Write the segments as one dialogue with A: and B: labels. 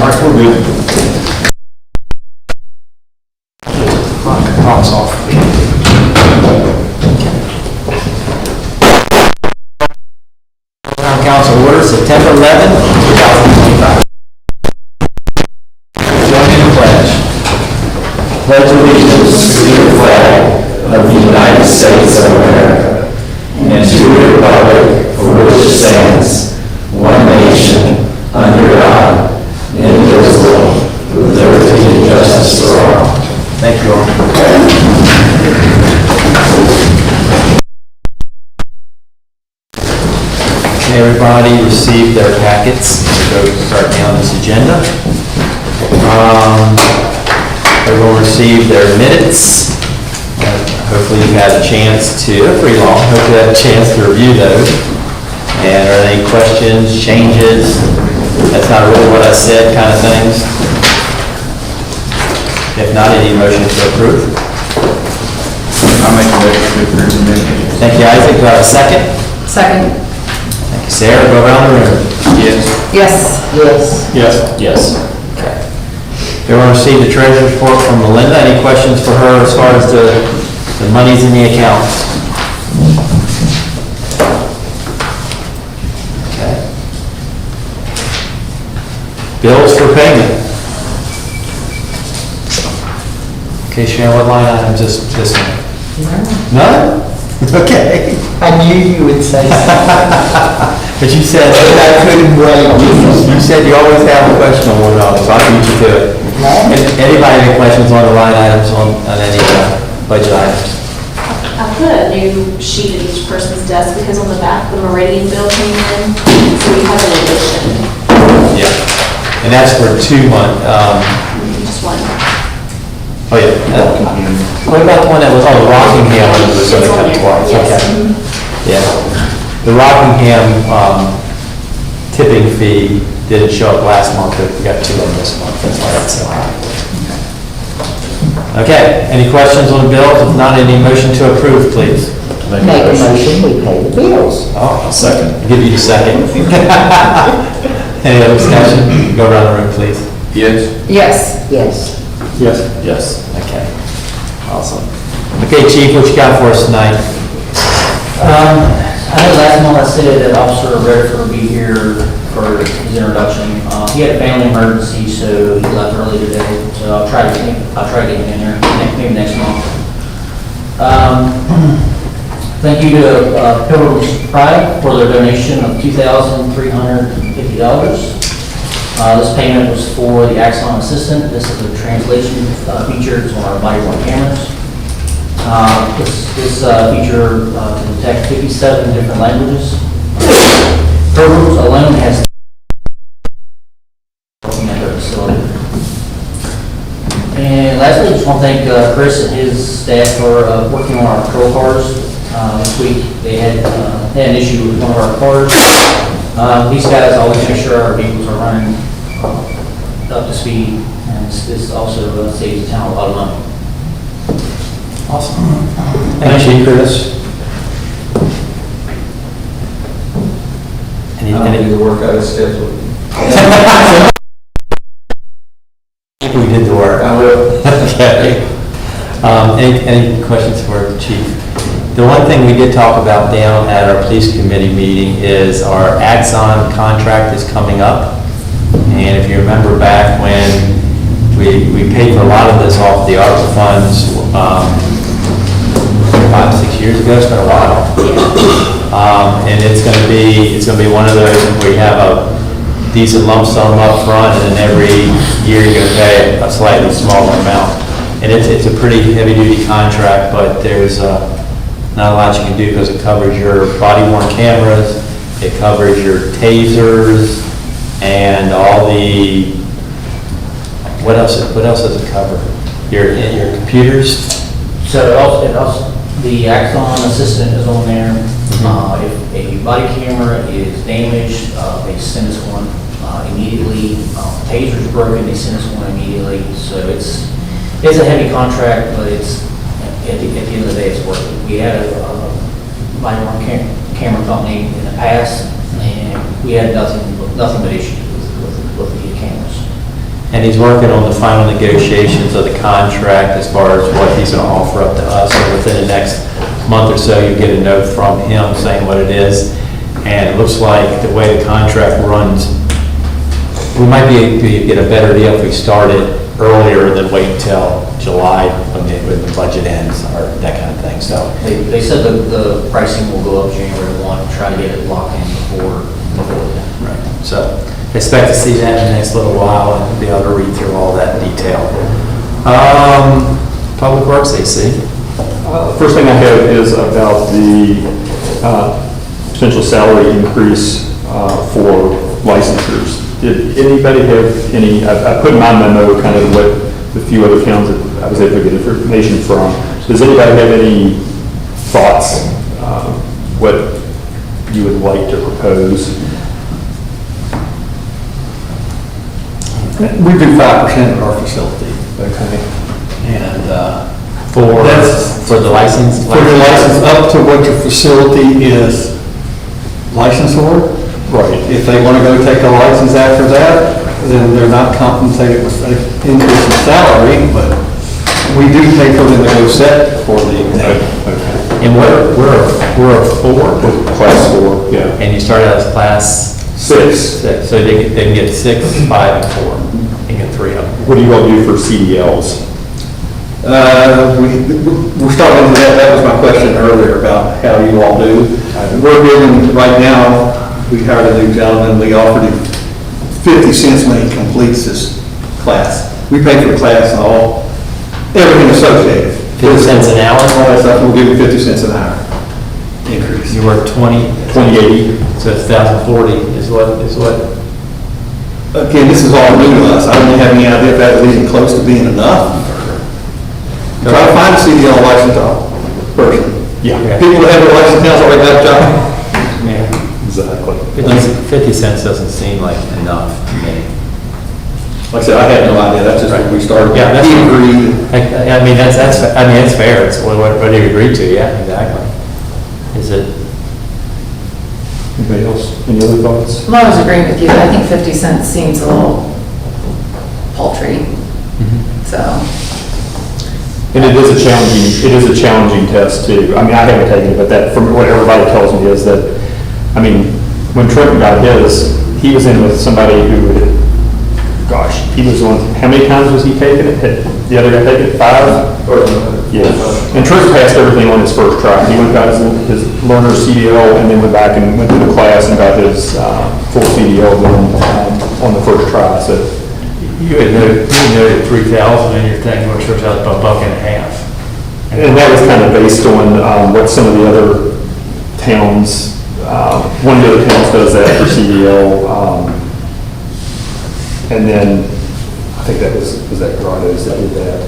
A: Mark, we're good. Clock's off. Town Council order, September 11, 2025. Join in the pledge. Pledge allegiance to the flag of the United States of America and to the republic for which it stands, one nation, under God, indivisible, with liberty and justice for all. Thank you all. Everybody received their packets. We'll go start down this agenda. Everyone received their minutes. Hopefully you've had a chance to, they're pretty long, hopefully you had a chance to review those. And are there any questions, changes? That's not really what I said kind of things. If not, any motion to approve?
B: I'll make a motion to approve the minutes.
A: Thank you, Isaac. Do I have a second?
C: Second.
A: Thank you, Sarah. Go around the room.
B: Yes.
C: Yes. Yes.
A: Yes. Yes. Okay. Everyone received the treasurer's report from Melinda. Any questions for her as far as the monies in the accounts? Okay. Bills for payment. Okay, Sharon, what line item is this one? None? Okay.
C: I knew you would say something.
A: But you said,
C: I couldn't wait.
A: you said you always have a question on one of them, so I beat you to it. Anybody have any questions on the line items on any budget items?
D: I put a new sheet at each person's desk because on the back, the Meridian bill came in, so we have an addition.
A: Yeah. And that's for 2 months.
D: Just one.
A: Oh, yeah. What about the one that was, the Rockingham one was going to come twice?
D: Yes.
A: Okay. Yeah. The Rockingham tipping fee didn't show up last month, but we got 2 of them this month. That's why that's so high. Okay. Any questions on the bills? If not, any motion to approve, please?
C: Make a motion, we pay the bills.
A: Oh, I'll second. I'll give you the second. Any other discussion? Go around the room, please.
B: Yes.
C: Yes. Yes.
A: Yes. Yes. Okay. Awesome. Okay, Chief, what you got for us tonight?
E: I know last month I said that Officer Redford would be here for his introduction. He had a family emergency, so he left early today. So I'll try to get him in there maybe next month. Thank you to Pilgrim's Pride for their donation of $2,350. This payment was for the Axon Assistant. This is a translation feature. It's on our body-worn cameras. This feature can detect 57 different languages. Pilgrims alone has working at their facility. And lastly, I just want to thank Chris and his staff for working on our patrol cars. This week they had an issue with one of our cars. These guys always make sure our vehicles are running up to speed, and this also saves the town a lot of money.
A: Awesome. Thank you, Chris.
B: I do the work out of schedule.
A: We did the work.
B: I will.
A: Okay. Any questions for the chief? The one thing we did talk about down at our police committee meeting is our Axon contract is coming up. And if you remember back when we paid for a lot of this off the ARPA funds 5-6 years ago, it's been a while. And it's going to be one of those where you have a decent lump sum up front, and then every year you're going to pay a slightly smaller amount. And it's a pretty heavy duty contract, but there's not a lot you can do because it covers your body worn cameras, it covers your tasers, and all the, what else does it cover? Your computers?
E: So it also, the Axon Assistant is on there. If a body camera is damaged, they send us one immediately. Taser's broken, they send us one immediately. So it's a heavy contract, but it's at the end of the day, it's worth it. We had a body-worn camera company in the past, and we had nothing but issues with the cameras.
A: And he's working on the final negotiations of the contract as far as what he's going to offer up to us. So within the next month or so, you'll get a note from him saying what it is. And it looks like the way the contract runs, we might get a better deal if we start it earlier than wait until July when the budget ends or that kind of thing, so.
E: They said the pricing will go up January 1, try to get it locked in before then.
A: Right. So expect to see that in the next little while and be able to read through all that detail. Public Works, AC.
F: First thing I have is about the potential salary increase for licensors. Did anybody have any, I put in my memo kind of what the few other towns that I was able to get information from. Does anybody have any thoughts, what you would like to propose?
G: We do 5% at our facility.
F: Okay.
A: And for the license?
G: For your license, up to what your facility is licensor.
F: Right.
G: If they want to go take a license after that, then they're not compensated with an increase in salary, but we do pay for them to go set for the exam.
F: Okay.
A: And we're a 4?
F: Class 4, yeah.
A: And you start out as class
F: 6.
A: 6, so they can get 6, 5, and 4. You can get 3 of them.
F: What do you all do for CDLs?
G: We're starting with that. That was my question earlier about how you all do. We're giving, right now, we hired a new gentleman, we offered him 50 cents when he completes this class. We pay for the class and all, everything associated.
A: 50 cents an hour?
G: All that stuff, we'll give him 50 cents an hour increase.
A: You work
F: 2080.
A: so it's 1,040 is what,
G: Again, this is all new to us. I don't have any idea if that was even close to being enough. Try to find a CDL licensed person.
F: Yeah.
G: People that have their license now already got a job.
A: yeah.
F: Exactly.
A: 50 cents doesn't seem like enough to me.
G: Like I said, I had no idea. That's just what we started.
A: Yeah, that's-
G: He agreed.
A: I mean, that's, it's fair, it's what you agreed to, yeah, exactly. Is it,
F: Anybody else? Any other thoughts?
H: Well, I was agreeing with you. I think 50 cents seems a little paltry, so.
F: And it is a challenging test too. I mean, I haven't taken it, but that, from what everybody tells me is that, I mean, when Trenton got his, he was in with somebody who had, gosh, he was on, how many times was he taking it? Had the other guy taken it? 5? Yeah. And Trenton passed everything on his first try. He went and got his learner's CDL and then went back and went through the class and got his full CDL then, on the first try, so.
A: you had noted 3,000 and you're thinking, which works out about $1.50.
F: And that was kind of based on what some of the other towns, one of the other towns does that for CDL. And then, I think that was that Grotto's that did that.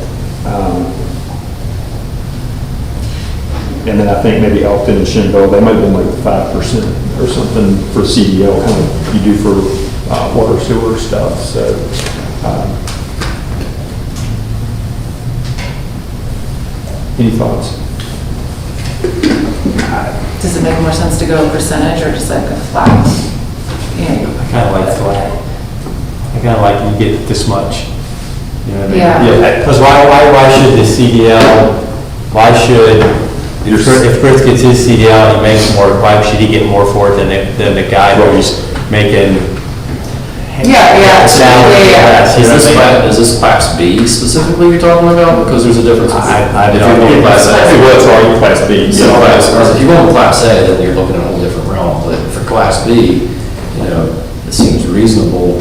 F: And then I think maybe Elkton and Shinville, they might have been like 5% or something for CDL, kind of you do for water sewer stuff, so. Any thoughts?
H: Does it make more sense to go a percentage or just like a flat? Yeah.
A: I kind of like flat. I kind of like you get this much. You know what I mean?
H: Yeah.
A: Because why should the CDL, why should, if Chris gets his CDL and he makes more, why should he get more for it than the guy who's making?
H: Yeah.
A: Salary less, you know what I mean?
I: Is this class B specifically you're talking about? Because there's a difference.
A: I
I: If
A: don't
I: you're going
A: know.
I: class A,
F: Well, that's all your class B.
I: so if you're going class A, then you're looking at a whole different realm. But for class B, it seems reasonable,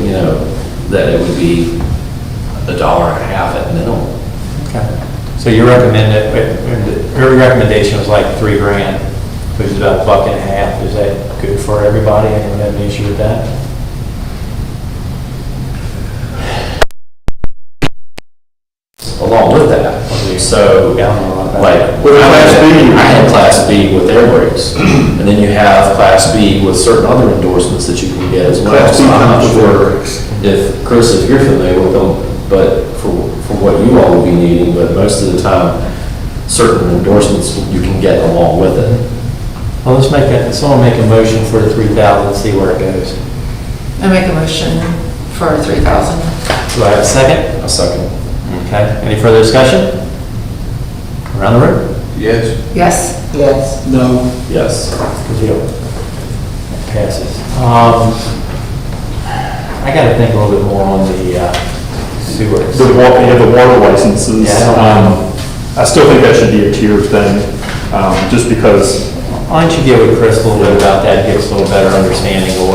I: that it would be $1.50 at minimum.
A: Okay. So your your recommendation was like $3,000, which is about $1.50. Is that good for everybody? Anyone have an issue with that?
I: Along with that, so,
A: Yeah, I don't know a lot about
I: like,
A: that.
I: I had class B with air brakes, and then you have class B with certain other endorsements that you can get as well.
G: Class B
I: So I'm not
G: comes with air
I: sure
G: brakes.
I: if, Chris, if you're familiar with them, but for what you all will be needing, but most of the time, certain endorsements you can get along with it.
A: Well, someone make a motion for the 3,000, see where it goes.
H: I make a motion for 3,000.
A: Do I have a second?
I: A second.
A: Okay, any further discussion? Around the room?
B: Yes.
H: Yes.
C: Yes.
G: No.
A: Yes. Good deal. Passes. I gotta think a little bit more on the sewers.
F: The water licenses,
A: Yeah, I don't
F: I still think that should be a tiered thing, just because,
A: Why don't you get with Chris a little bit about that, give us a little better understanding of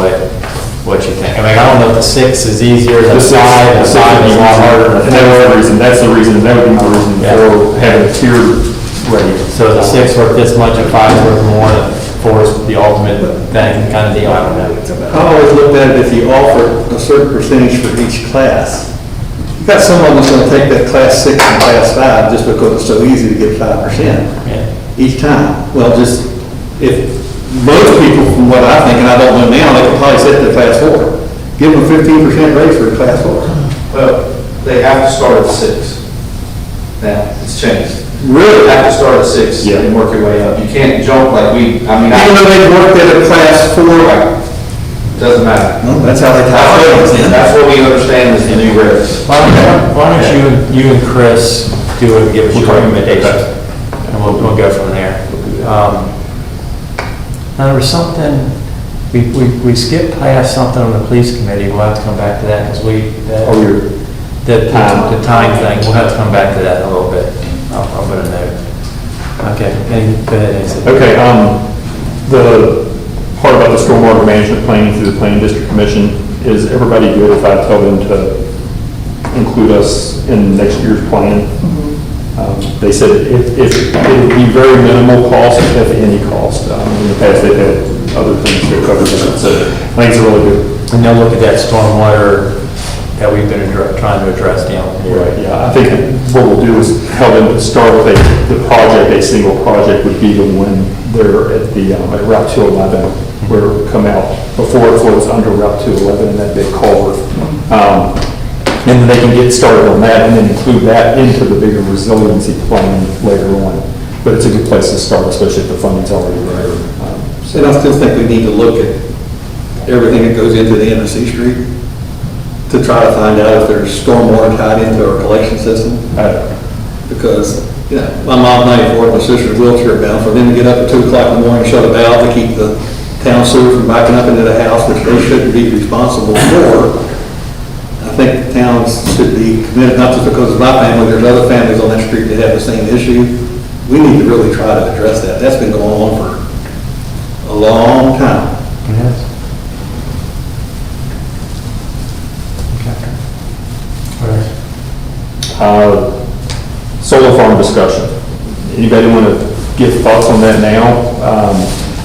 A: what you think? I mean, I don't know if the 6 is easier than 5, the 5 is a lot harder.
F: and that's the reason, that would be my reason
A: Yeah.
F: for having a tiered rate.
A: So the 6 worth this much and 5 worth more, and 4 is the ultimate thing, kind of deal, I don't know.
G: I always looked at it if you offer a certain percentage for each class. You got someone that's gonna take that class 6 and class 5 just because it's so easy to get 5%
A: Yeah.
G: each time. Well, just, if most people, from what I think, and I don't know now, they could probably set the class 4. Give them a 15% raise for a class 4.
B: Well, they have to start at 6. Now, it's changed.
G: Really?
B: You have to start at 6
F: Yeah.
B: and work your way up. You can't jump like we, I mean,
G: Even though they worked at a class 4,
B: doesn't matter.
G: well, that's how they calculate it.
B: That's what we understand is the new rates.
A: Why don't you and Chris do it and give us your recommendations? And we'll go from there. Now, there was something, we skipped past something on the police committee, we'll have to come back to that, because
F: Oh, your
A: the time thing, we'll have to come back to that in a little bit. I'll put a note. Okay, go ahead, Nancy.
F: Okay, the part about the stormwater management planning through the Planning District Commission, is everybody good if I tell them to include us in next year's plan? They said it would be very minimal cost, if any cost. In the past, they've had other things that cover that, so I think it's really good.
A: And they'll look at that stormwater that we've been trying to address down here.
F: Right, yeah, I think what we'll do is help them start with the project, a single project would be the one there at the, at Route 211, where it would come out before it flows under Route 211 in that big culvert. And then they can get started on that and then include that into the bigger resiliency plan later on. But it's a good place to start, especially if the funding's already there.
G: And I still think we need to look at everything that goes into the end of C Street to try to find out if there's stormwater tied into our collection system. Because, you know, my mom's 94, my sister's wheelchair bound, for them to get up at 2 o'clock in the morning and shut a valve to keep the town sewer from backing up into the house, which they shouldn't be responsible for. I think the towns should be committed, not just because of my family, there's other families on that street that have the same issue. We need to really try to address that. That's been going on for a long time.
A: Yes. Okay.
F: Solar farm discussion. Anybody want to give thoughts on that now?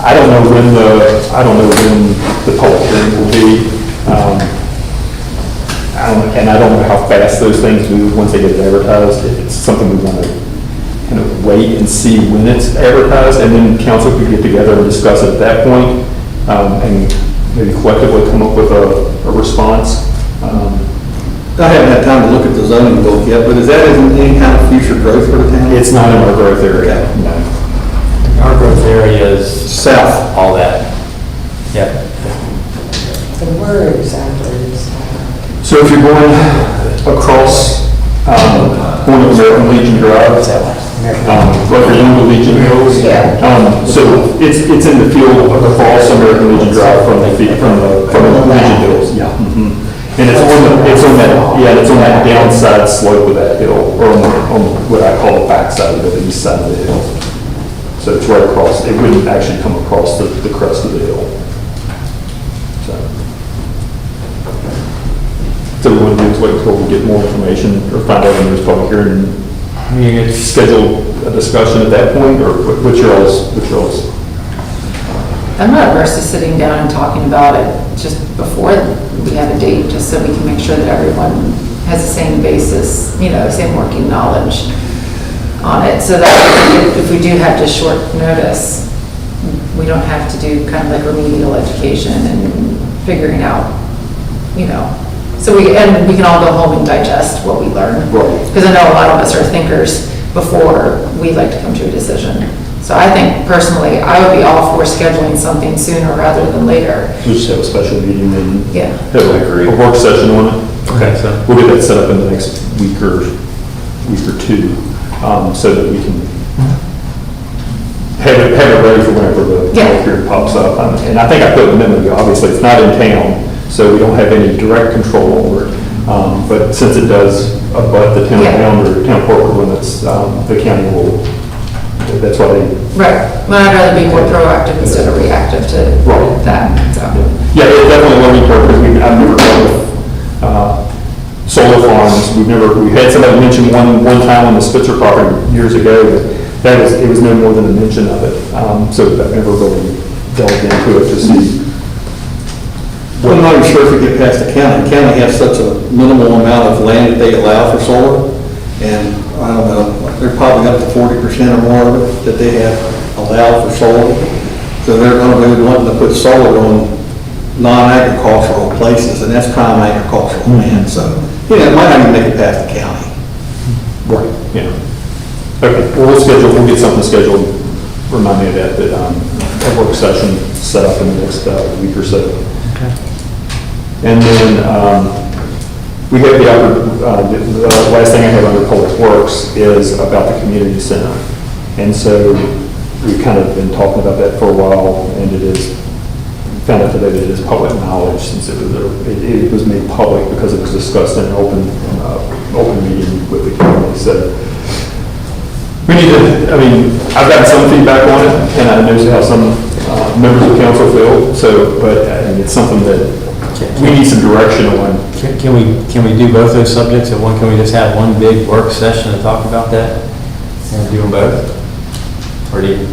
F: I don't know when the public hearing will be. And I don't know how fast those things move once they get advertised. If it's something we want to kind of wait and see when it's advertised, and then council could get together and discuss it at that point, and maybe collectively come up with a response.
G: I haven't had time to look at the zoning book yet, but is that any kind of future growth for the town?
F: It's not in our growth area.
G: Okay.
F: No.
A: Our growth area is
G: South.
A: all that. Yep.
C: And where exactly is that?
F: So if you're going across, going to American Legion Drive, like where Young Legion goes.
C: Yeah.
F: So it's in the field across American Legion Drive from the Legion Hills. Yeah. And it's on that downside slope of that hill, or on what I call the backside of it, the east side of the hill. So it's right across, it wouldn't actually come across the crest of the hill. So we want to do is wait until we get more information or find out when there's public hearing, and schedule a discussion at that point, or what's your all's?
H: I'm not averse to sitting down and talking about it just before we have a date, just so we can make sure that everyone has the same basis, same working knowledge on it, so that if we do have just short notice, we don't have to do kind of like remedial education and figuring out, so we can all go home and digest what we learn. Because I know a lot of us are thinkers before we like to come to a decision. So I think personally, I would be all for scheduling something sooner rather than later.
F: We just have a special meeting and
H: Yeah.
F: have a work session on it.
A: Okay, so.
F: We'll get that set up in the next week or two, so that we can have it ready for whenever the
H: Yeah.
F: period pops up. And I think I put in the memo, obviously, it's not in town, so we don't have any direct control over it. But since it does abut the town
H: Yeah.
F: boundary, town corporate limits, the county will, that's why they.
H: Right, well, I'd rather be more proactive instead of reactive to
F: Right.
H: that, so.
F: Yeah, it's definitely a learning curve, because I've never dealt with solar farms. We had somebody mention one time on the Spitzer property years ago, but it was no more than a mention of it. So I've never really delved into it to see.
G: Well, I'm not even sure if we get past the county. The county has such a minimal amount of land that they allow for solar, and I don't know, they're probably up to 40% or more of it that they have allowed for solar. So they're going to be wanting to put solar on non-agricultural places, and that's prime agricultural land, so, it might not even make it past the county.
F: Right. Yeah. Okay, well, we'll get something scheduled, remind me of that, a work session set up in the next week or so.
A: Okay.
F: And then, we have the last thing I have under Public Works is about the community center. And so we've kind of been talking about that for a while, and found out today that it is public knowledge, since it was made public because it was discussed in an open meeting with the county. So we need to, I've gotten some feedback on it, and I know how some members of council feel, but it's something that we need some direction on.
A: Can we do both those subjects at one? Can we just have one big work session to talk about that? And do them both? Or do you,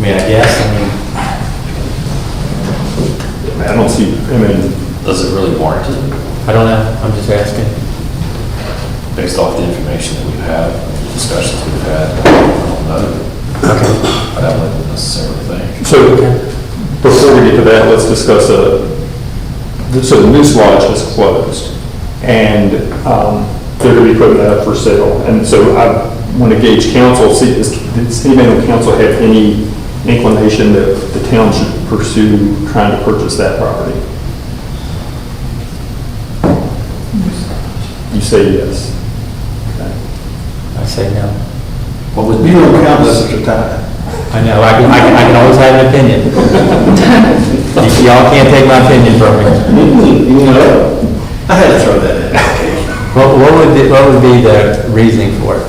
A: I guess,
F: I don't see,
I: Does it really warrant it,
A: I don't know, I'm just asking.
I: based off the information that we've had, the discussions we've had? I don't know. I don't necessarily think.
F: so before we get to that, let's discuss so the Moose Lodge is closed, and they're going to be putting that up for sale. And so I want to gauge council, does anybody on council have any inclination that the town should pursue trying to purchase that property? You say yes.
A: I say no.
I: What would
G: You don't count this as a time.
A: I know, I can always have an opinion. Y'all can't take my opinion from me.
G: I had to throw that in.
A: What would be the reasoning for it?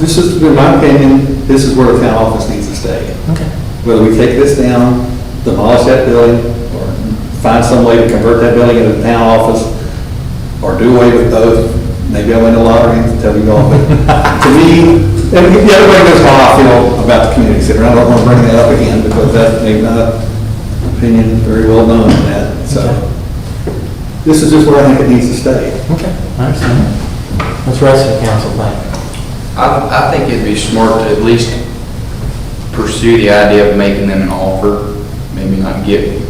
G: This is, in my opinion, this is where the town office needs to stay.
A: Okay.
G: Whether we take this down, demolish that building, or find some way to convert that building into a town office, or do away with those, maybe I'll win the lottery and tell you all, but to me, and everybody knows how I feel about the community center. I don't want to bring that up again, because that's maybe not an opinion very well known in that, so. This is just where I think it needs to stay.
A: Okay, I understand. What's the rest of the council think?
J: I think it'd be smart to at least pursue the idea of making them an offer, maybe not give.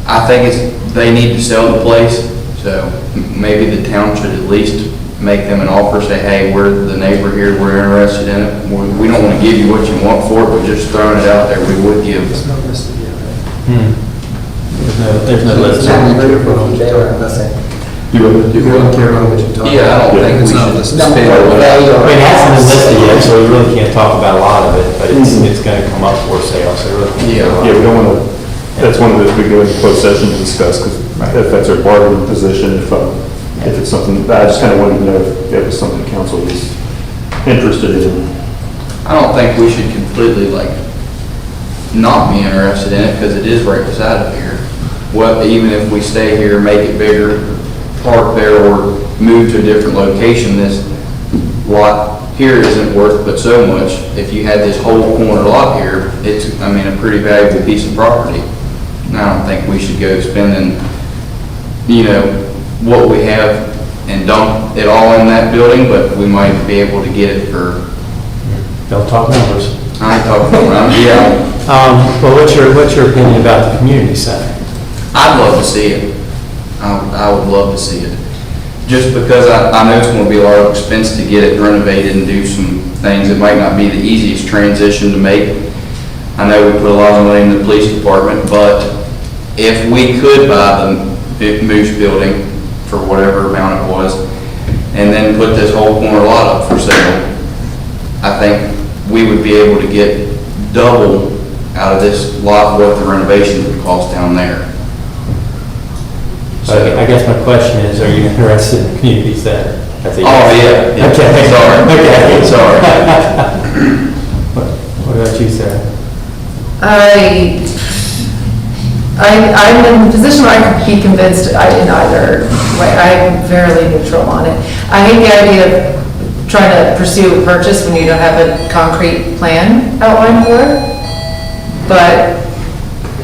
J: I think they need to sell the place, so maybe the town should at least make them an offer, say, hey, we're the neighbor here, we're interested in it. We don't want to give you what you want for it, but just throwing it out there, we would give.
A: There's no list.
F: You would?
J: Yeah, I don't think we should spend it.
A: It hasn't been listed yet, so we really can't talk about a lot of it, but it's gonna come up for sale, so we really.
F: Yeah, we don't want to, that's one of those we go into closed session to discuss, because if that's our bargaining position, if it's something, I just kind of wanted to know if it was something council was interested in.
J: I don't think we should completely not be interested in it, because it is right beside of here. What, even if we stay here, make it bigger, park there, or move to a different location, this lot here isn't worth but so much. If you had this whole corner lot here, it's, a pretty valuable piece of property. And I don't think we should go spending, what we have and dump it all in that building, but we might be able to get it for,
A: Don't talk numbers.
J: I ain't talking about, yeah.
A: Well, what's your opinion about the community center?
J: I'd love to see it. I would love to see it. Just because I know it's going to be a lot of expense to get it renovated and do some things. It might not be the easiest transition to make. I know we put a lot of money in the police department, but if we could buy the Moose Building for whatever amount it was, and then put this whole corner lot up for sale, I think we would be able to get double out of this lot what the renovation would cost down there.
A: So I guess my question is, are you interested in the community center? That's a yes.
J: Oh, yeah.
A: Okay.
J: Sorry.
A: Okay.
J: Sorry.
A: What about you, Sarah?
H: I'm in a position where I could be convinced in either way. I'm fairly neutral on it. I hate the idea of trying to pursue a purchase when you don't have a concrete plan outlined for it, but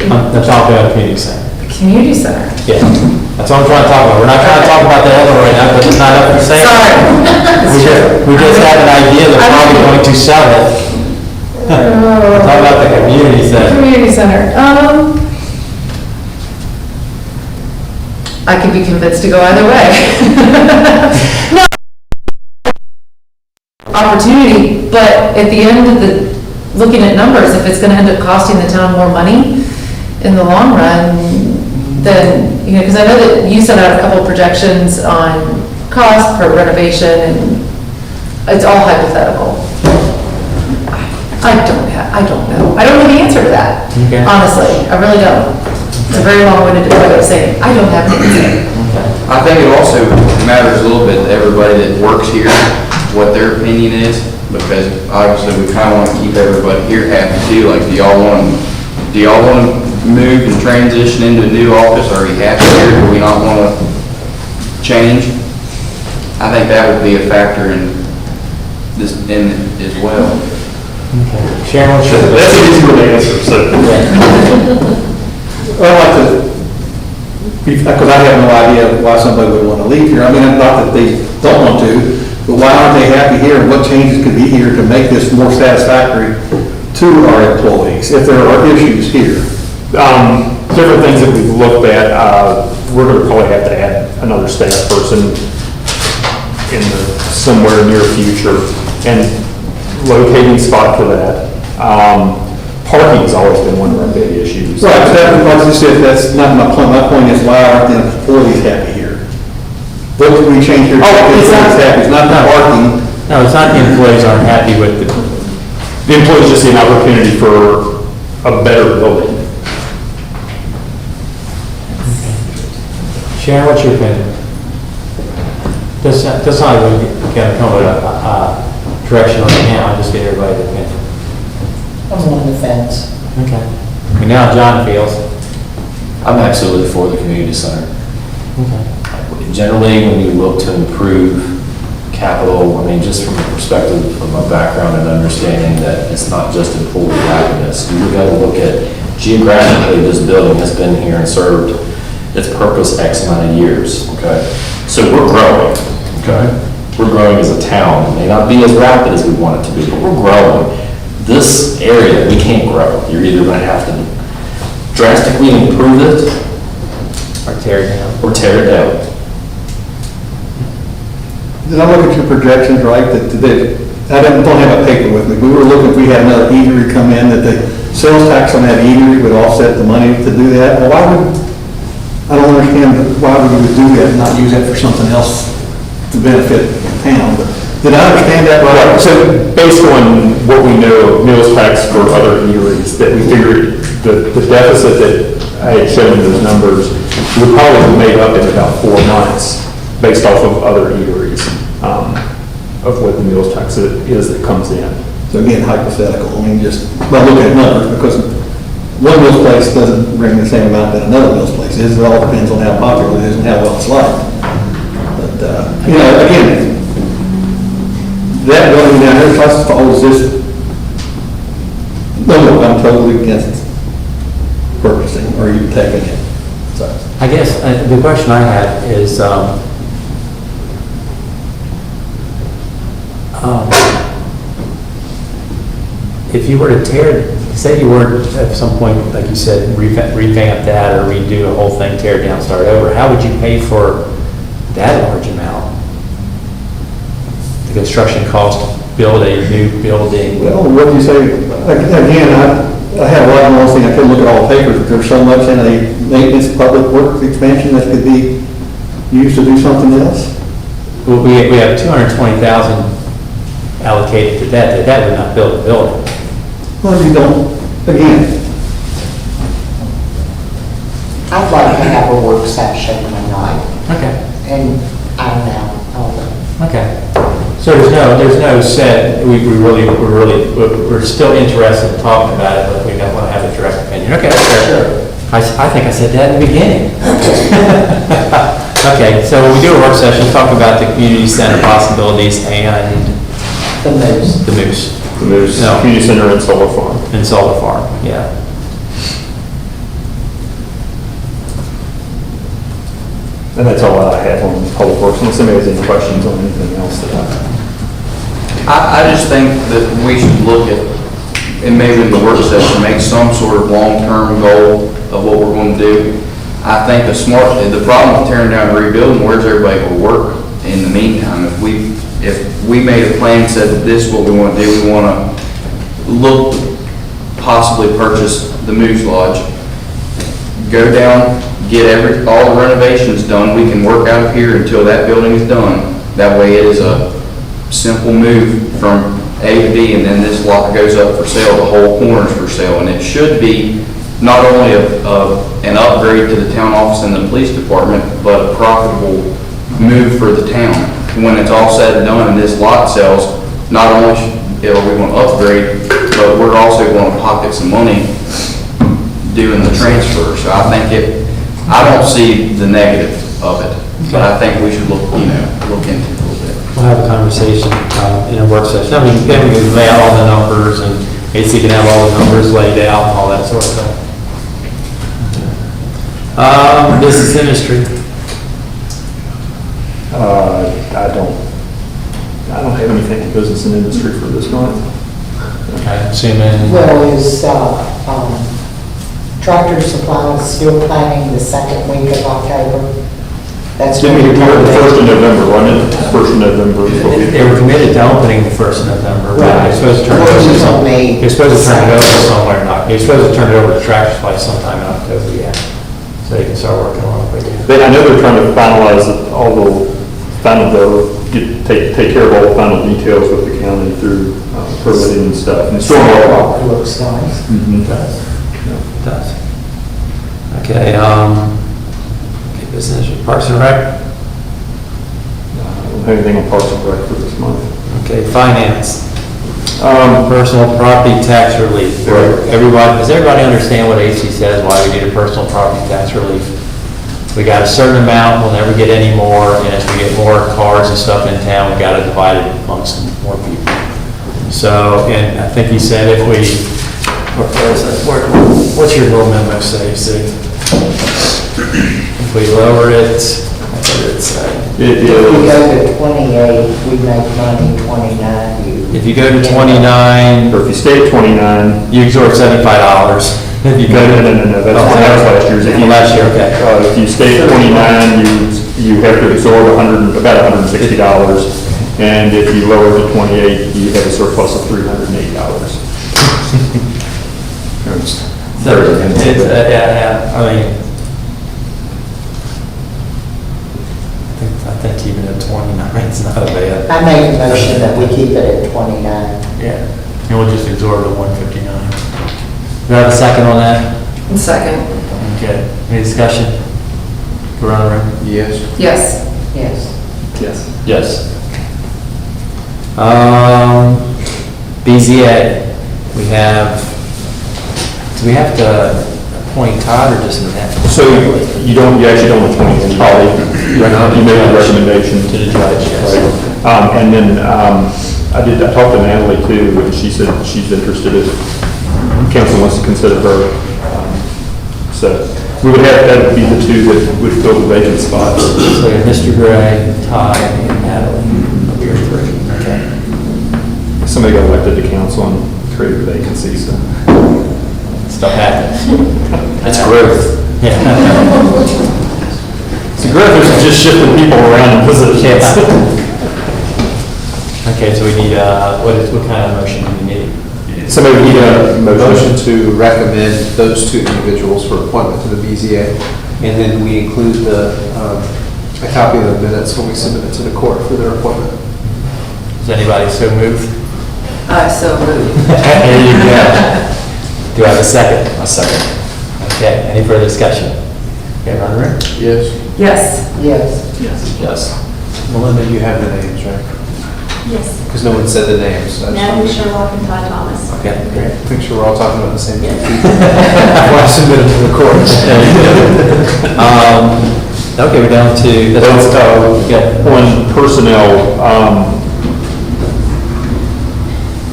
A: I'm talking about community center.
H: community center.
A: Yeah, that's what I'm trying to talk about. We're not trying to talk about the other one right now, because it's not up for sale.
H: Sorry.
A: We just have an idea that we're probably going to sell it. Talk about the community center.
H: Community center. I could be convinced to go either way. No. Opportunity, but at the end of looking at numbers, if it's gonna end up costing the town more money in the long run, then, because I know that you sent out a couple of projections on cost per renovation, and it's all hypothetical. I don't know. I don't know the answer to that,
A: Okay.
H: honestly. I really don't. It's a very long-winded way of saying, I don't have an answer.
J: I think it also matters a little bit to everybody that works here, what their opinion is, because obviously we kind of want to keep everybody here happy too. Like, do y'all want to move and transition into a new office? Are you happy here? Do we not want to change? I think that would be a factor in this, as well.
A: Sharon, what's your...
F: That's an easy one to answer, so.
G: I'd like to, because I have no idea why somebody would want to leave here. I mean, not that they don't want to, but why aren't they happy here? And what changes could be here to make this more satisfactory to our employees if there are issues here?
F: Different things that we've looked at, we're gonna probably have to add another staff person in the somewhere near future, and locating spot for that. Parking's always been one of our big issues.
G: Right, but that, like you said, that's not my point. My point is, why aren't the employees happy here? What can we change here?
A: It's not
G: happy. It's not the parking.
A: No, it's not the employees aren't happy with the...
F: The employees just see an opportunity for a better building.
A: Sharon, what's your opinion? Does not really kind of come with a direction on it now, just get everybody's opinion.
C: I'm on the fence.
A: Okay. And now John feels.
I: I'm absolutely for the community center.
A: Okay.
I: Generally, when you look to improve capital, I mean, just from the perspective of my background and understanding that it's not just employee happiness, you got to look at geographically, this building has been here and served its purpose X amount of years, okay? So we're growing, okay? We're growing as a town. It may not be as rapid as we want it to be, but we're growing. This area, we can't grow. You're either going to have to drastically improve it
A: Or tear it down.
I: or tear it down.
G: Did I look at your projections, right, I don't have a paper with me. We were looking, if we had another eatery come in, that the sales tax on that eatery would offset the money to do that. Well, I don't understand why we would do that and not use that for something else to benefit the town. But did I understand that right?
F: So based on what we know of meals tax for other eateries, that we figured the deficit that I had shown in those numbers would probably be made up in about 4 months based off of other eateries, of what the meals tax is that comes in.
G: So again, hypothetical, I mean, just by looking at numbers, because one meals place doesn't bring the same amount that another meals place is. It all depends on how popular it is and how well it's liked. But, again, that building down there, Trust Fall, is just, no, I'm totally against purchasing or even taking it. So,
A: I guess the question I had is, if you were to say you were at some point, like you said, revamp that or redo the whole thing, tear it down, start over, how would you pay for that large amount? The construction cost to build a new building?
G: well, what do you say, again, I have a lot more thing, I couldn't look at all the papers, but there's so much in a maintenance, public works expansion that could be used to do something else.
A: Well, we have 220,000 allocated to that would not build a building.
G: Well, you don't, again,
C: I'd like to have a work session one night,
A: Okay.
C: and I don't know,
A: Okay. So there's no set, we're still interested in talking about it, but we don't want to have a direct opinion. Okay, that's fair. I think I said that in the beginning. Okay, so we do a work session, talk about the community center possibilities and
C: the moose.
A: the Moose
F: There's
A: No.
F: community center and solar farm.
A: and solar farm, yeah.
F: And that's all I have on public works, unless somebody has any questions on anything else that
J: I just think that we should look at, and maybe in the work session, make some sort of long-term goal of what we're going to do. I think the problem with tearing down and rebuilding, where's everybody going to work in the meantime? If we made a plan, said that this is what we want to do, we want to look, possibly purchase the Moose Lodge, go down, get all the renovations done, we can work out of here until that building is done. That way it is a simple move from A to B, and then this lot goes up for sale, the whole corner's for sale, and it should be not only an upgrade to the town office and the police department, but a profitable move for the town. When it's all said and done and this lot sells, not only are we going to upgrade, but we're also going to pocket some money doing the transfer. So I think I don't see the negative of it, but I think we should look into it a little bit.
A: We'll have a conversation in a work session. I mean, then we can lay out all the numbers and AC can have all the numbers laid out and all that sort of thing. Business industry.
F: I don't have anything in business and industry for this month.
A: Okay, assuming,
C: Well, is, Tractor Supply still planning the second week of October? That's
F: Didn't we
C: when
F: do it the first of November, wasn't it? First of November is what we
A: they were committed to opening the 1st of November. but
C: Right.
A: They're supposed to turn it
C: Well,
A: over to
C: you told
A: some-
C: me-
A: They're supposed to turn it over somewhere, you're supposed to turn it over to Tractor Supply sometime in October, yeah. So you can start working on it.
F: I know they're trying to finalize all take care of all the final details with the county through permitting and stuff. And stormwater.
C: It looks nice.
F: Mhm.
A: It does. It does. Okay, business, Parks and Rec.
F: I don't have anything on Parks and Rec for this month.
A: Okay, finance. Personal property tax relief. Does everybody understand what AC says, why we need a personal property tax relief? We got a certain amount, we'll never get any more, and as we get more cars and stuff in town, we gotta divide it amongst more people. So, and I think he said if we, what's your little memo say, see? If we lower it, what did it say?
F: It
C: If we
F: is,
C: go to 28, we make money, 29,
A: If you go to 29,
F: or if you stay at 29,
A: you absorb $75. If you go to,
F: no, that's last year's. If you-
A: Last year, okay.
F: If you stay at 29, you have to absorb about $160. And if you lower to 28, you have a surplus of $308. It's
A: So, yeah, I mean, I think even at 29, it's not a bad.
C: I make a motion that we keep it at 29.
A: Yeah. And we'll just absorb the 159. Do I have a second on that?
H: Second,
A: Okay. Any discussion? Go around the room.
J: Yes.
H: yes.
C: Yes.
F: Yes.
A: Yes. BZA, do we have to appoint Todd or just that?
F: So you actually don't appoint anybody. You make a recommendation to the judge. Right. And then I talked to Natalie too, and she said she's interested if council wants to consider her. So we would have, that would be the two that would fill the vacant spots.
A: So you have Mr. Gray, Todd, and Natalie. You're three. Okay.
F: Somebody got elected to council and created a vacancy, so.
A: Stuff happens.
F: That's growth.
A: Yeah.
F: So growth is just shifting people around in positions.
A: Okay, so we need, what kind of motion do we need?
F: somebody need a
K: Motion
F: motion?
K: to recommend those two individuals for appointment to the BZA, and then we include a copy of the minutes when we submit it to the court for their appointment.
A: Is anybody so moved?
H: So moved.
A: There you go. Do I have a second?
I: A second.
A: Okay, any further discussion? Okay, run the room.
K: Yes.
H: Yes.
C: Yes.
I: Yes.
K: Melinda, you have the names, right?
D: Yes.
K: Because no one said the names. I just
D: Natalie
K: wanted to
D: Sherlock and Todd Thomas.
A: Okay, great.
K: make sure we're all talking about the same thing. Before I submit it to the court.
A: Okay, we're down to,
F: That's,
A: yeah.
F: on personnel,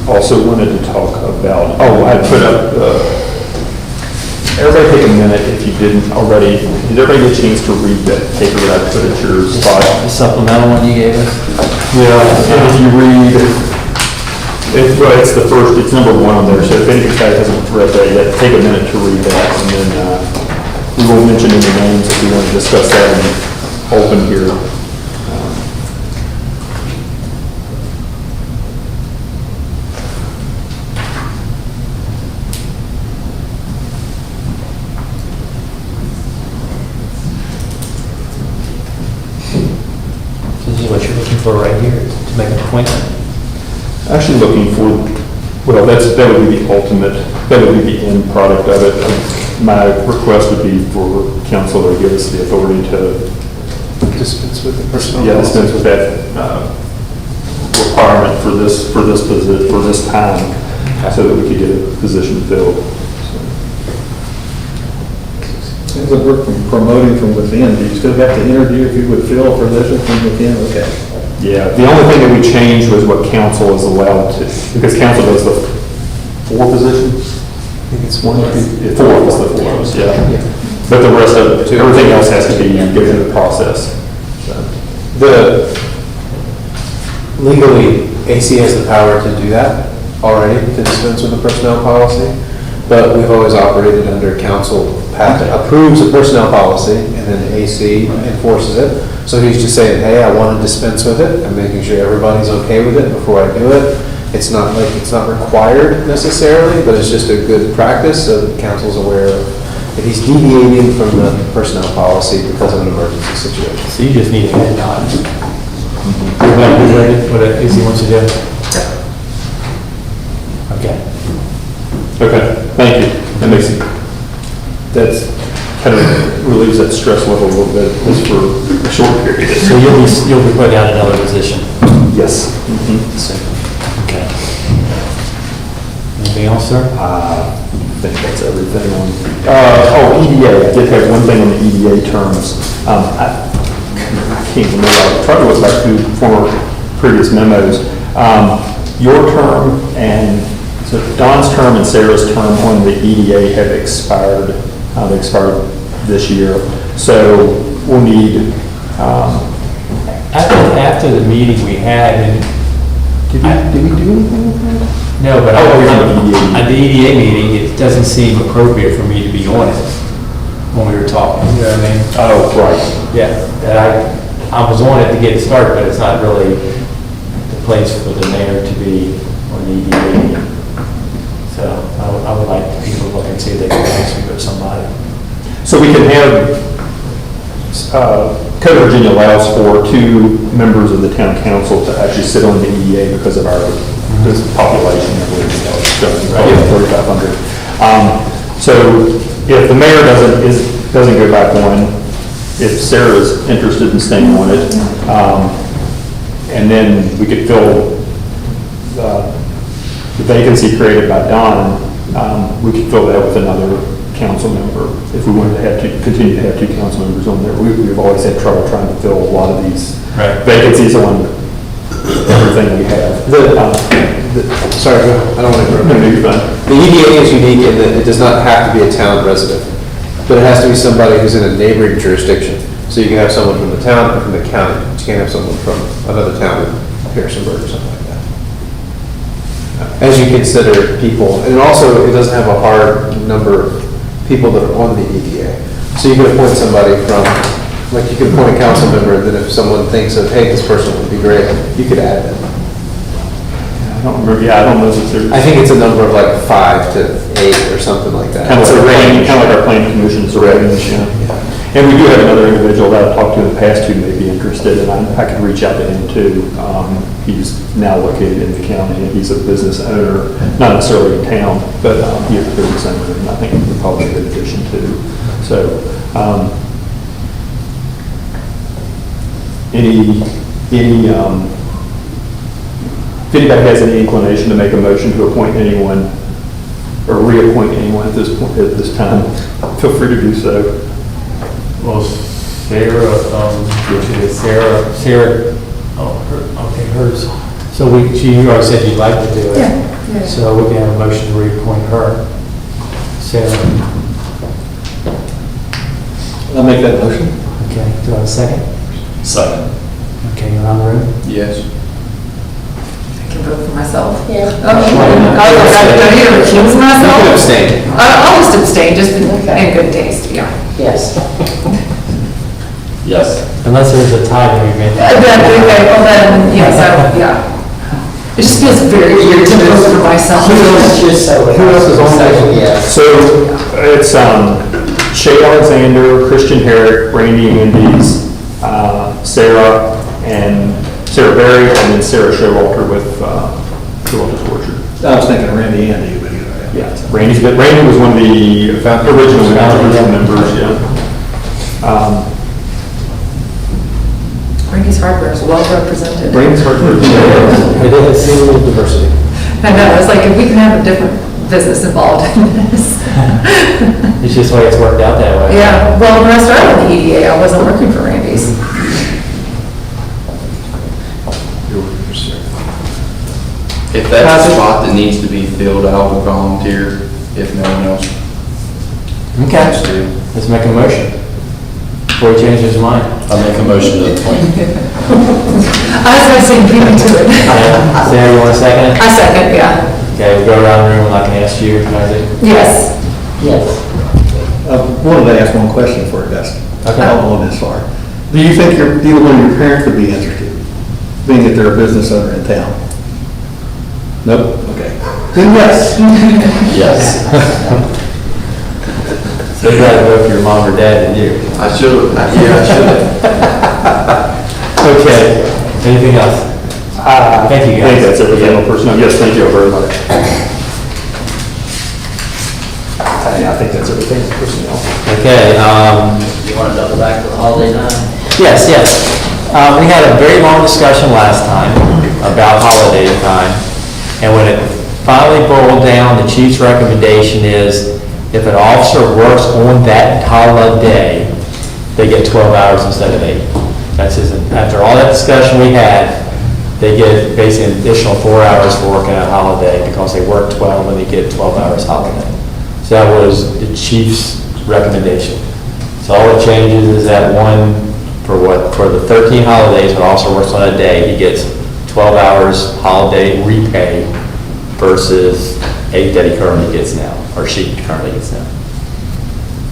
F: also wanted to talk about, I put up, everybody take a minute if you didn't already, did everybody get a chance to read that paper that I put at your spot?
A: The supplemental one you gave us?
F: Yeah, and if you read, well, it's the first, it's number 1 on there, so if anybody hasn't read that yet, take a minute to read that, and then we won't mention any names if we want to discuss that in open here.
A: This is what you're looking for right here, to make an appointment.
F: Actually looking for, well, that would be the ultimate, that would be the end product of it. My request would be for council to give us the authority to
K: Dispense with the personnel.
F: Yeah, dispense with that requirement for this time, so that we could get a position filled.
G: Seems like we're promoting from within. Do you still have to interview if you would fill a position from within? Okay.
F: Yeah, the only thing that we changed was what council is allowed to, because council does the 4 positions?
K: I think it's 1 or 2.
F: 4 is the 4, yeah. But the rest of it, everything else has to be given the process.
K: Legally, AC has the power to do that already, to dispense with the personnel policy, but we've always operated under council approves a personnel policy, and then AC enforces it. So he's just saying, hey, I want to dispense with it, I'm making sure everybody's okay with it before I do it. It's not required necessarily, but it's just a good practice, so the council's aware of that he's deviating from the personnel policy because of an emergency situation.
A: So you just need a head nod. Everybody good ready? What AC wants to do? Okay.
F: Okay, thank you. That's kind of relieves that stress level a little bit, just for a short period.
A: So you'll be put out another position?
F: Yes.
A: Okay. Anything else, sir?
F: I think that's everything on, EDA, I did have one thing on the EDA terms. I can't remember, I tried to look back through former previous memos. Your term and, so Don's term and Sarah's term on the EDA have expired, they expired this year. So we'll need,
A: After the meeting we had, and
F: did we do anything with that?
A: no, but
F: you're on the EDA.
A: at the EDA meeting, it doesn't seem appropriate for me to be on it when we were talking, you know what I mean?
F: Oh, right.
A: Yeah, that I was on it to get it started, but it's not really the place for the mayor to be on the EDA meeting. So I would like people to look and see if they can actually put somebody.
F: So we can have, Code of Virginia allows for 2 members of the town council to actually sit on the EDA because of our this population that we're, probably 3,500. So if the mayor doesn't go back on, if Sarah's interested in staying on it, and then we could fill the vacancy created by Don, we could fill that with another council member if we wanted to continue to have 2 council members on there. We've always had trouble trying to fill a lot of these vacancies on everything we have.
K: Sorry, I don't want to interrupt.
F: No, you're fine.
K: The EDA is unique in that it does not have to be a town resident, but it has to be somebody who's in a neighboring jurisdiction. So you can have someone from the town or from the county, but you can't have someone from another town, Harrisonburg or something like that. As you consider people, and also it doesn't have a hard number of people that are on the EDA. So you could appoint somebody from, like you could appoint a council member, and then if someone thinks of, hey, this person would be great, you could add them.
F: don't remember, yeah, I don't know if there's.
K: I think it's a number of like 5 to 8 or something like that.
F: Kind of like our planning commission's range, yeah. And we do have another individual that I've talked to in the past who may be interested, and I could reach out to him too. He's now located in the county, and he's a business owner, not necessarily in town, but he's a business owner, and I think he would probably be a good addition too. So, if anybody has any inclination to make a motion to appoint anyone or reappoint anyone at this point, at this time, feel free to do so.
A: Well, Sarah, oh, okay, hers. So you already said you'd like to do it.
H: Yeah.
A: So we can have a motion to reappoint her. Sarah,
G: I'll make that motion.
A: okay, do I have a second?
I: Second.
A: Okay, you're on the room?
J: Yes.
H: I can vote for myself.
C: Yeah.
H: Oh, do I need to recuse myself?
K: You can abstain.
H: I'll just abstain, just in good taste, yeah.
C: Yes.
I: Yes.
A: Unless there's a tie that we made.
H: Then, yes, yeah. It just feels very weird to vote for myself.
C: Just so.
F: Who else is on there?
C: Yeah.
F: So it's Shay Alexander, Christian Herrick, Randy Andes, Sarah Berry, and then Sarah Showalter with Showalter's Orchard.
G: I was thinking Randy and you, but you know.
F: Yeah, Randy was one of the original members, yeah.
H: Randy's Hardware is well represented.
F: Randy's Hardware.
K: It is single diversity.
H: I know, it's like if we can have a different business involved in this.
A: It's just the way it's worked out that way.
H: Yeah, well, when I started with the EDA, I wasn't working for Randy's.
J: If that's a spot that needs to be filled, I will volunteer if no one else
A: Okay,
J: wants to.
A: let's make a motion before he changes his mind.
I: I'll make a motion to appoint.
H: I was going to say, beat me to it.
A: Sarah, you want a second?
H: I second, yeah.
A: Okay, we'll go around the room and I can ask you, Isaac.
H: Yes.
C: Yes.
G: I wanted to ask one question for you guys.
A: Okay.
G: I don't know this far. Do you think either one of your parents would be interested, being that they're a business owner in town? Nope? Okay. Then yes.
I: Yes.
A: So you gotta vote for your mom or dad and you.
J: I should have, yeah, I should have.
A: Okay, anything else? Thank you,
F: I think
A: guys.
F: that's it, general personnel. Yes, thank you very much. I think that's everything, personnel.
A: Okay,
E: You want to double back to the holiday time?
A: yes. We had a very long discussion last time about holiday time. And when it finally boiled down, the chief's recommendation is if an officer works on that holiday, they get 12 hours instead of 8. That's his, after all that discussion we had, they get basically an additional 4 hours for working a holiday because they work 12 and they get 12 hours holiday. So that was the chief's recommendation. So all it changes is that for the 13 holidays, when an officer works on a day, he gets 12 hours holiday repay versus 8 that he currently gets now, or she currently gets now.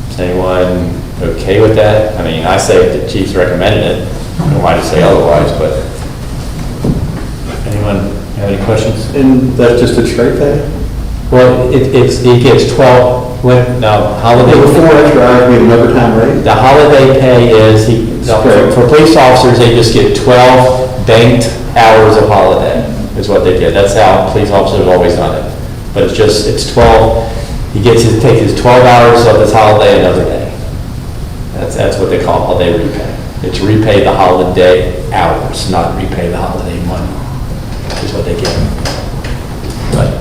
A: Is anyone okay with that? I mean, I say if the chief's recommended it, I don't know why to say otherwise, but anyone have any questions?
G: And that's just a straight pay?
A: Well, he gets 12, holiday.
G: The 4 extra hours be an overtime rate?
A: The holiday pay is, for police officers, they just get 12 banked hours of holiday, is what they get. That's how police officers have always done it. But it's 12, he takes his 12 hours of his holiday another day. That's what they call holiday repay. It's repay the holiday hours, not repay the holiday money, is what they get. But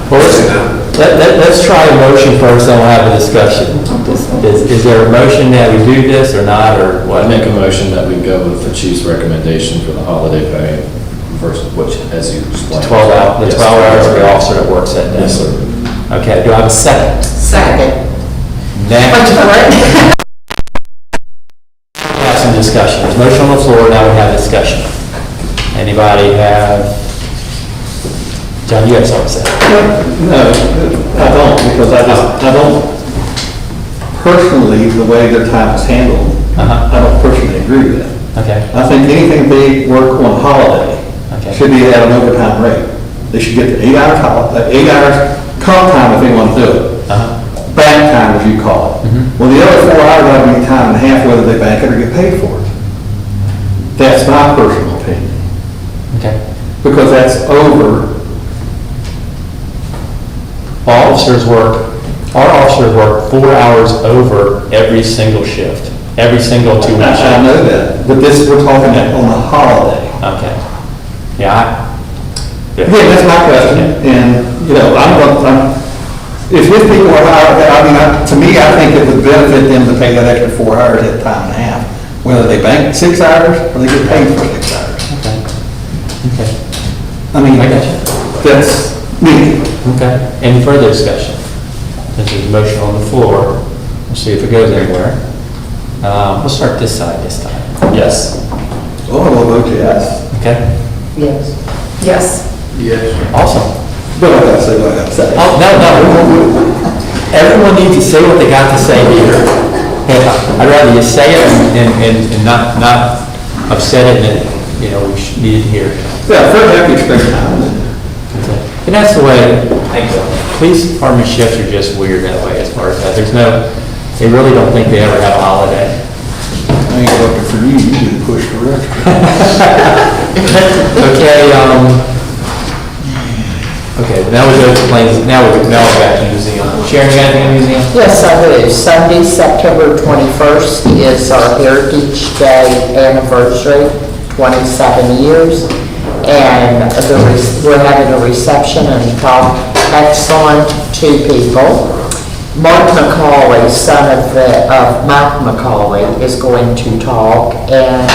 A: well, let's try a motion first, then we'll have a discussion. Is there a motion that we do this or not, or what?
I: I make a motion that we go with the chief's recommendation for the holiday pay versus, which, as you explained.
A: 12 hours, the 12 hours for the officer that works that day.
I: Yes, sir.
A: Okay, do I have a second?
H: Second.
A: Next, we have some discussion. There's motion on the floor, now we have discussion. Anybody have, John, you have something to say?
G: No, I don't, because I don't personally, the way their time is handled, I don't personally agree with that.
A: Okay,
G: I think anything they work on holiday
A: Okay.
G: should be at an overtime rate. They should get the 8 hours, 8 hours comp time if they want to do it.
A: uh-huh,
G: Bank time, as you call it.
A: Mhm.
G: Well, the other 4 hours ought to be time and a half, whether they bank it or get paid for it. That's my personal opinion,
A: okay.
G: because that's over.
A: Our officers work 4 hours over every single shift, every single 2-week
G: I
A: shift.
G: know that, but this, we're talking on a holiday.
A: Okay. Yeah,
G: Again, that's my question, and, you know, if his people are hired, I mean, to me, I think it would benefit them to pay that extra 4 hours at time and a half, whether they bank 6 hours or they get paid for 6 hours.
A: Okay. Okay.
G: I mean,
A: I got you.
G: that's me.
A: Okay. Any further discussion? Since there's a motion on the floor, we'll see if it goes anywhere. We'll start this side this time. Yes.
G: Oh, I will vote yes.
A: Okay.
C: Yes.
H: Yes.
A: Awesome.
G: But I gotta say what I gotta say.
A: Oh, no. Everyone needs to say what they got to say here. And I'd rather you say it and not upset it and, you know, we need to hear.
G: Yeah, fair happy expected.
A: And that's the way, police department shifts are just weird that way as far as that. They really don't think they ever have a holiday.
G: I ain't working for you, you need to push for extra.
A: Okay, now we go to planes, now we're back to museum. Sharon, you got anything on museum?
C: Yes, I do. Sunday, September 21st is our Heritage Day anniversary, 27 years. And we're having a reception and talk excellent to people. Mark McCauley, son of Mike McCauley, is going to talk, and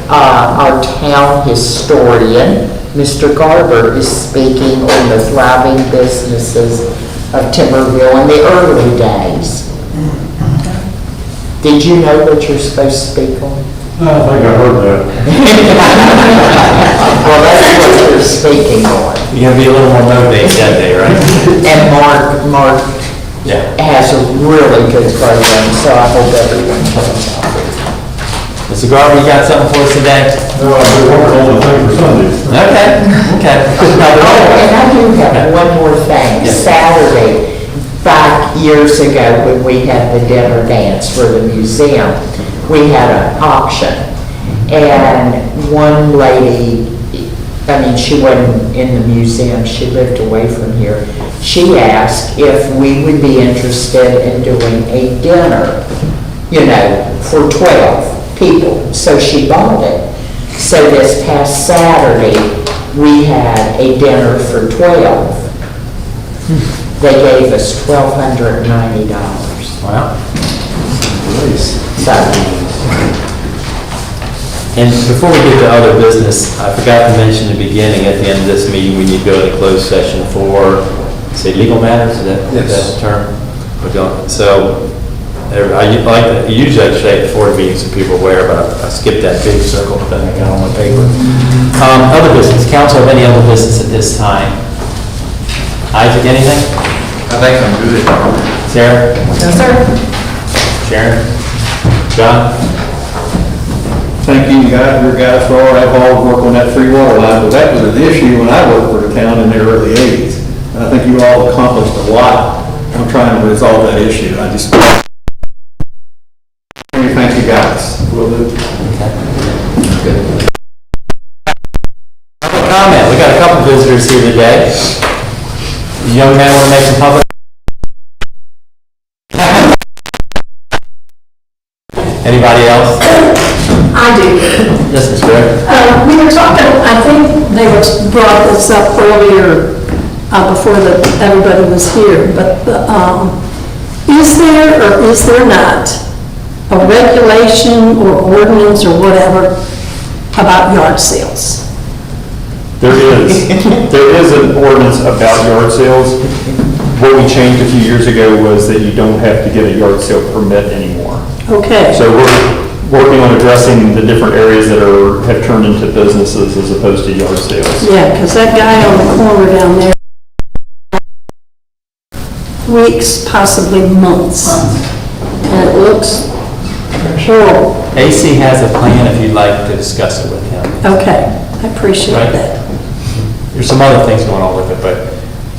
C: our town historian, Mr. Garber, is speaking on the thriving businesses of Timberville in the early days. Did you know what you're supposed to speak on?
F: I think I heard that.
C: Well, that's what you're speaking on.
A: You're gonna be a little more motivated that day, right?
C: And Mark
A: Yeah.
C: has a really good program, so I hope everyone comes out.
A: Mr. Garber, you got something for us today?
F: No, I've been working on the thing for Sunday.
A: Okay.
C: Oh, and I do have one more thing.
A: Yes.
C: Saturday, 5 years ago, when we had the dinner dance for the museum, we had an auction. And one lady, I mean, she wasn't in the museum, she lived away from here. She asked if we would be interested in doing a dinner, you know, for 12 people. So she bought it. So this past Saturday, we had a dinner for 12. They gave us $1,290.
A: Wow.
C: So,
A: And before we get to other business, I forgot to mention in the beginning, at the end of this meeting, we need to go to closed session for, say, legal matters, is that
G: Yes.
A: the term? We're going, so, usually I say before the meeting so people are aware, but I skipped that big circle thing I got on my paper. Other business, council have any other business at this time? Isaac, anything?
J: I think I'm good.
A: Sarah?
H: No, sir.
A: Sharon? John?
G: Thank you, your guys, for all that hard work on that free water line, but that was an issue when I worked for the town in the early 80s. And I think you all accomplished a lot on trying to resolve that issue. I just, thank you guys. Will do.
A: Public comment, we got a couple visitors here today. The young man want to make some public? Anybody else?
L: I do.
A: Yes, Ms. Gregg.
L: We were talking, I think they brought this up earlier, before everybody was here, but is there or is there not a regulation or ordinance or whatever about yard sales?
F: There is an ordinance about yard sales. What we changed a few years ago was that you don't have to get a yard sale permit anymore.
L: Okay.
F: So we're working on addressing the different areas that have turned into businesses as opposed to yard sales.
L: Yeah, because that guy on the corner down there, weeks, possibly months. And it looks sure.
A: AC has a plan if you'd like to discuss it with him.
L: Okay, I appreciate
A: Right.
L: that.
A: There's some other things going on with it, but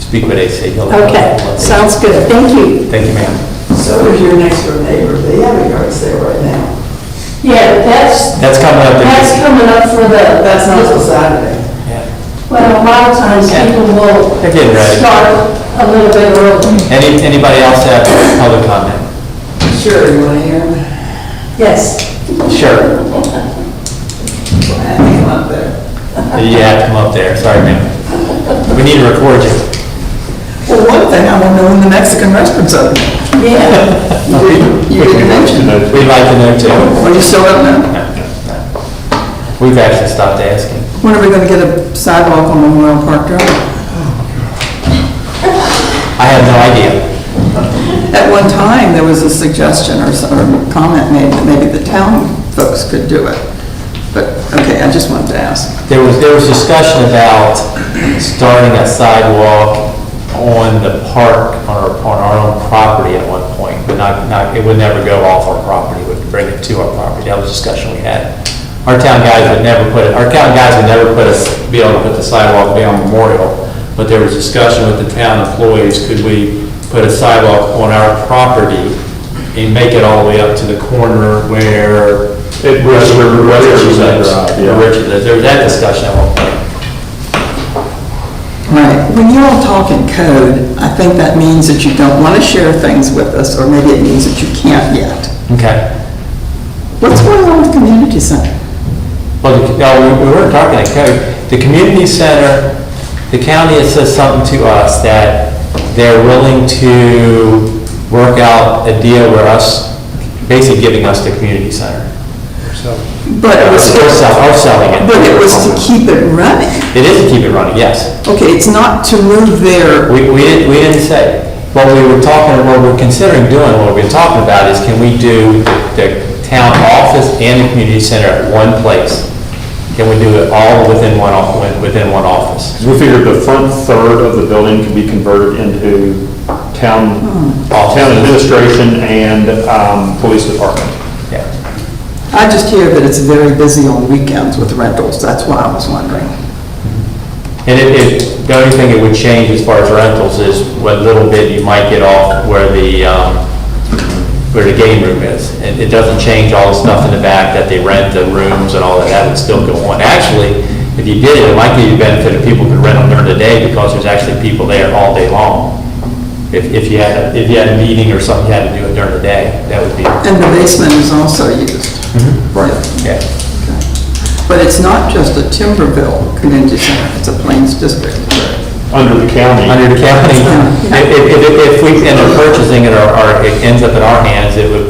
A: speak with AC. He'll-
L: Okay, sounds good, thank you.
A: Thank you, ma'am.
M: So is your next door neighbor, they have a yard sale right now.
L: Yeah, but
A: That's coming up.
L: coming up for the.
M: That's not till Saturday.
A: Yeah.
L: Well, a lot of times
A: Yeah.
L: people will
A: They're getting ready.
L: start a little bit early.
A: Anybody else have public comment?
M: Sure, you wanna hear them?
L: Yes.
A: Sure.
M: I think I'm up there.
A: You have to come up there, sorry, ma'am. We need to record you.
M: Well, one thing, I want to know when the Mexican restaurant's open.
L: Yeah.
M: You didn't mention.
A: We'd like to know too.
M: Well, you still don't know?
A: We've actually stopped asking.
M: When are we gonna get a sidewalk on Memorial Park Drive?
A: I have no idea.
M: At one time, there was a suggestion or comment made that maybe the town folks could do it. But, okay, I just wanted to ask.
A: There was discussion about starting a sidewalk on the park, on our own property at one point, but not, it would never go off our property, would bring it to our property. That was a discussion we had. Our town guys would never be able to put the sidewalk down Memorial, but there was discussion with the town employees, could we put a sidewalk on our property and make it all the way up to the corner where
F: It was,
A: Richard lives.
F: yeah.
A: Where Richard lives. There was that discussion at one point.
M: Right, when you all talk in code, I think that means that you don't want to share things with us, or maybe it means that you can't yet.
A: Okay.
M: What's going on with the community center?
A: Well, we weren't talking like code. The community center, the county has said something to us that they're willing to work out a deal where us, basically giving us the community center.
M: But it was,
A: Or selling it.
M: but it was to keep it running.
A: It is to keep it running, yes.
M: Okay, it's not to move their,
A: We didn't say. What we're considering doing, what we're talking about is can we do the town office and the community center at one place? Can we do it all within one office?
F: We figured the front third of the building could be converted into town administration and police department.
A: Yeah.
M: I just hear that it's very busy on weekends with rentals, that's why I was wondering.
A: And the only thing it would change as far as rentals is what little bit you might get off where the game room is. And it doesn't change all the stuff in the back that they rent the rooms and all that would still go on. Actually, if you did it, it might give you benefit if people could rent them during the day because there's actually people there all day long. If you had a meeting or something you had to do it during the day, that would be.
M: And the basement is also used. Right.
A: Yeah.
M: But it's not just a Timberville community center, it's a Plains district.
F: Under the county.
A: Under the county, if we end up purchasing it or it ends up in our hands, it would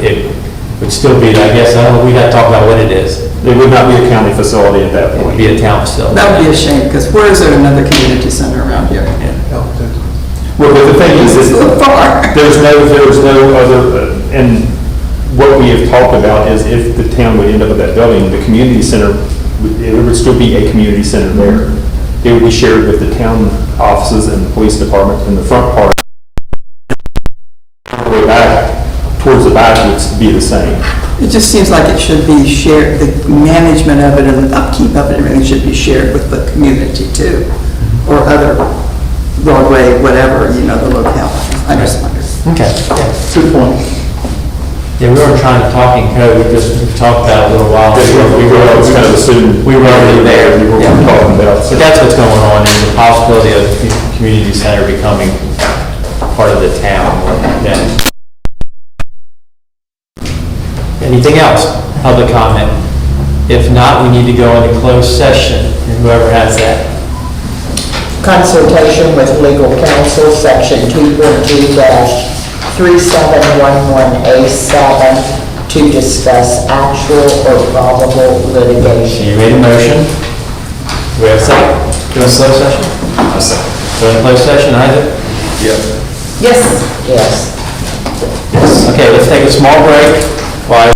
A: still be, I guess, I don't know, we gotta talk about what it is.
F: It would not be a county facility at that
A: It would
F: point.
A: be a town facility.
M: That would be a shame, because where is there another community center around here?
F: Well, but the thing is,
M: So far.
F: there's no other, and what we have talked about is if the town would end up with that building, the community center, it would still be a community center there. It would be shared with the town offices and the police department in the front part. All the way back, towards the back would be the same.
M: It just seems like it should be shared, the management of it and the upkeep of it, everything should be shared with the community too, or other Broadway, whatever, the locale. I just wondered.
A: Okay.
M: Good point.
A: Yeah, we weren't trying to talk in code, we just talked about it a little while.
F: We were always kind of assuming.
A: We were already there.
F: We were
A: Yeah.
F: talking about.
A: So that's what's going on, is the possibility of the community center becoming part of the town. Yeah. Anything else? Public comment? If not, we need to go into closed session, and whoever has that.
C: Consultation with legal counsel, section 2.2-3711A7, to discuss actual or probable litigation.
A: You made a motion. Do we have a second? Do a closed session? A second. Go into closed session, Isaac?
J: Yep.
C: Yes. Yes.
A: Yes. Okay, let's take a small break while